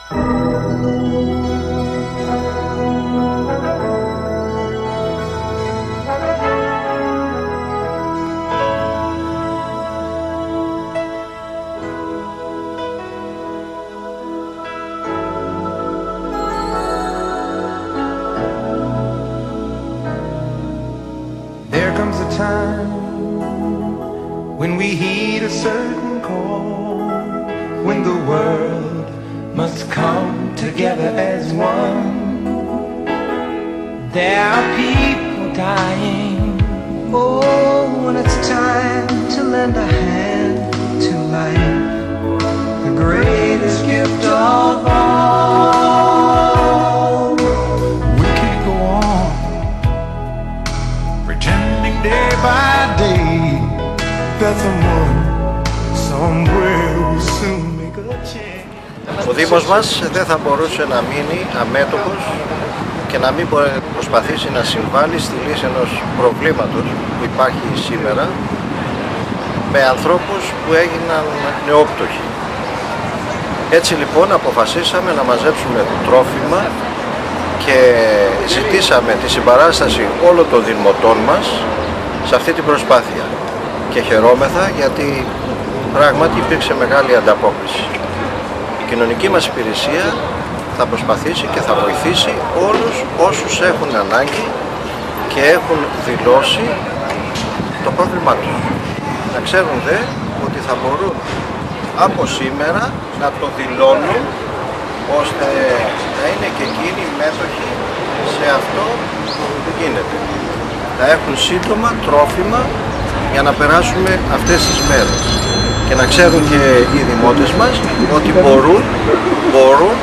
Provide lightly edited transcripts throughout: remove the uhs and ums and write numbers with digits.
There comes a time when we heed a certain call, when the world must come together as one. There are people dying. Oh, when it's time to lend a hand to life, the greatest gift of all. We can't go on pretending day by day that someone somewhere will soon make a change. Ο Δήμος μας δεν θα μπορούσε να μείνει αμέτωχος και να μην προσπαθήσει να συμβάλλει στη λύση ενός προβλήματος που υπάρχει σήμερα με ανθρώπους που έγιναν νεόπτωχοι. Έτσι λοιπόν αποφασίσαμε να μαζέψουμε τρόφιμα και ζητήσαμε τη συμπαράσταση όλων των δημοτών μας σε αυτή την προσπάθεια και χαιρόμεθα γιατί πράγματι υπήρξε μεγάλη ανταπόκριση. Η κοινωνική μας υπηρεσία θα προσπαθήσει και θα βοηθήσει όλους όσους έχουν ανάγκη και έχουν δηλώσει το πρόβλημά τους. Να ξέρουν δε ότι θα μπορούν από σήμερα να το δηλώνουν ώστε να είναι και εκείνοι μέτοχοι σε αυτό που γίνεται. Να έχουν σύντομα τρόφιμα για να περάσουμε αυτές τις μέρες. Και να ξέρουν και οι δημότες μας ότι μπορούν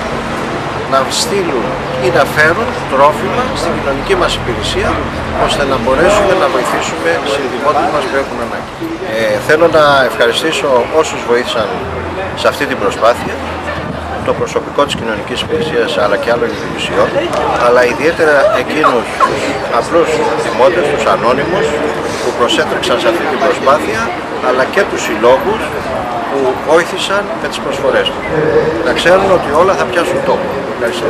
να στείλουν ή να φέρουν τρόφιμα στην κοινωνική μας υπηρεσία ώστε να μπορέσουμε να βοηθήσουμε συνδημότες μας που έχουν ανάγκη. Θέλω να ευχαριστήσω όσους βοήθησαν σε αυτή την προσπάθεια, το προσωπικό της κοινωνικής υπηρεσίας αλλά και άλλων υπηρεσιών, αλλά ιδιαίτερα εκείνους τους απλούς δημότες, τους ανώνυμους που προσέτρεξαν σε αυτή την προσπάθεια, αλλά και τους συλλόγους που βοήθησαν με τις προσφορές τους. Να ξέρουν ότι όλα θα πιάσουν τόπο. Ευχαριστώ.